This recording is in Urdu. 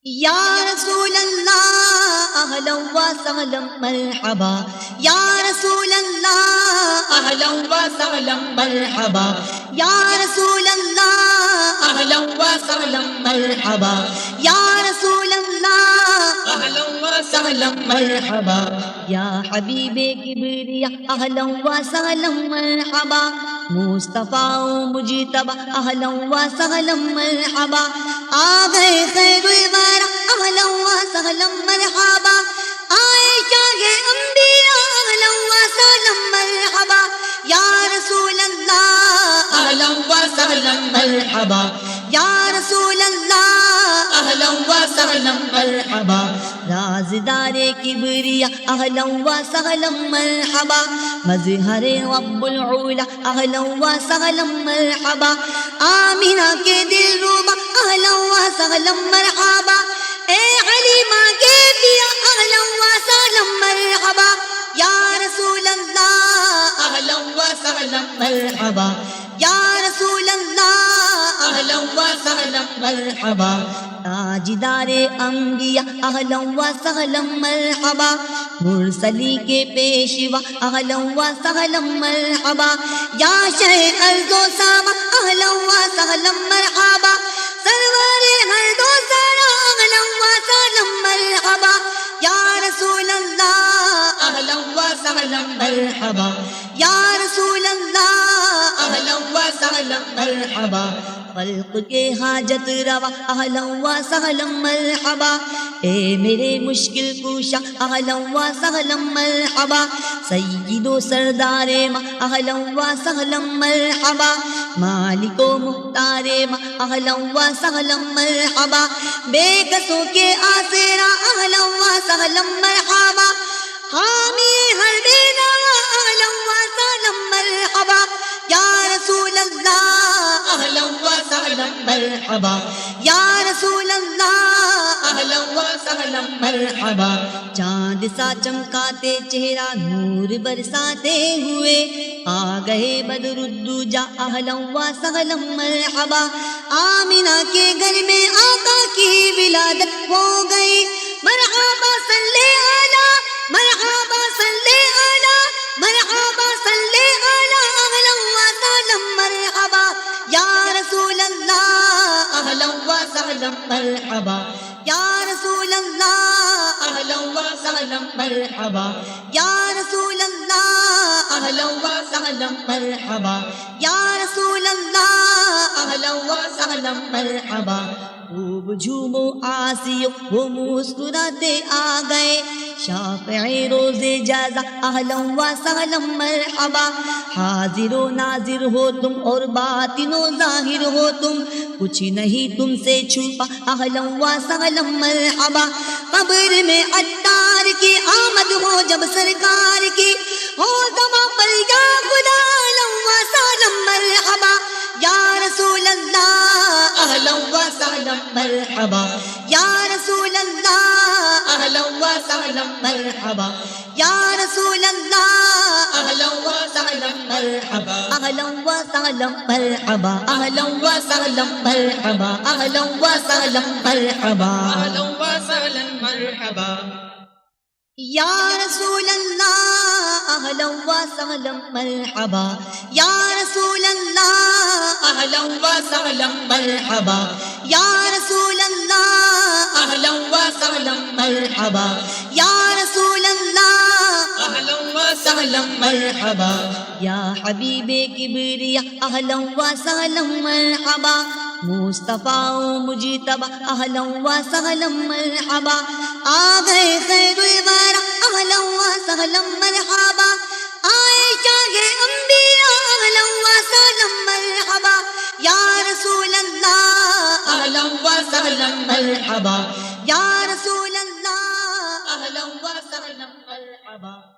یا رسول اللہ اہلا و سہلا مرحبا، یا رسول اللہ اہلا و سہلا مرحبا، یا رسول اللہ اہلا و سہلا مرحبا، یا رسول اللہ اہلا و سہلا مرحبا، یا حبیب کبریا اہلا و سہلا مرحبا، مصطفیٰ و مجتبی اہلا و سہلا مرحبا، آ گئے خیر الورا اہلا و سہلا مرحبا، آئے شاہ انبیاء اہلا و سہلا مرحبا، یا رسول اللہ اہلا و سہلا مرحبا، یا رسول اللہ اہلا و سہلا مرحبا، رازدار کبریا اہلا و سہلا مرحبا، مظہر رب العلا اہلا و سہلا مرحبا، آمینہ کے دل ربا اہلا و سہلا مرحبا، اے حلیمہ کے پیا اہلا و سہلا مرحبا، یا رسول اللہ اہلا و سہلا مرحبا، یا رسول اللہ اہلا و سہلا مرحبا، تاجدار انبیاء اہلا و سہلا مرحبا، مرسلی کے پیشوا اہلا و سہلا مرحبا، یا شہ ارض و سما اہلا و سہلا مرحبا، سرور ہر دو سرا اہلا و سہلا مرحبا، یا رسول اللہ اہلا و سہلا مرحبا، یا رسول اللہ اہلا و سہلا مرحبا، خلق کے حاجت روا اہلا و سہلا مرحبا، اے میرے مشکل کشا اہلا و سہلا مرحبا، سید و سردار ماں اہلا و سہلا مرحبا، مالک و مختار ماں اہلا و سہلا مرحبا، بے کسوں کے آسرا اہلا و سہلا مرحبا، حامی ہر بے نوا اہلا و سہلا مرحبا، یا رسول اللہ اہلا و سہلا مرحبا، یا رسول اللہ اہلا و سہلا مرحبا، چاند سا چمکاتے چہرہ نور برساتے ہوئے آ گئے بدر الدجا اہلا و سہلا مرحبا، آمینہ کے گھر میں آقا کی ولادت ہو گئی، مرحبا صلی علی مرحبا صلی علی مرحبا صلی علی اہلا و سہلا مرحبا، یا رسول اللہ اہلا و سہلا مرحبا، یا رسول اللہ اہلا و سہلا مرحبا، یا رسول اللہ اہلا و سہلا مرحبا، یا رسول اللہ اہلا و سہلا مرحبا، خوب جھومو آسیو وہ مسکراتے آ گئے، شافع روز جزا اہلا و سہلا مرحبا، حاضر و ناظر ہو تم اور باطن و ظاہر ہو تم، کچھ نہیں تم سے چھپا اہلا و سہلا مرحبا، قبر میں عطار کی آمد ہو جب سرکار کی، ہو دما پر یا خدا اہلا و سہلا مرحبا، یا رسول اللہ اہلا و سہلا مرحبا، یا رسول اللہ اہلا و سہلا مرحبا، یا رسول اللہ اہلا و سہلا مرحبا، اہلا و سہلا مرحبا، اہلا و سہلا مرحبا، اہلا و سہلا مرحبا، اہلا و سہلا مرحبا، یا رسول اللہ اہلا و سہلا مرحبا، یا رسول اللہ اہلا و سہلا مرحبا، یا رسول اللہ اہلا و سہلا مرحبا، یا رسول اللہ اہلا و سہلا مرحبا، یا حبیب کبریا اہلا و سہلا مرحبا، مصطفیٰ و مجتبی اہلا و سہلا مرحبا، آ گئے خیر الورا اہلا و سہلا مرحبا، آئے شاہ انبیاء اہلا و سہلا مرحبا، یا رسول اللہ اہلا و سہلا مرحبا، یا رسول اللہ اہلا و سہلا مرحبا۔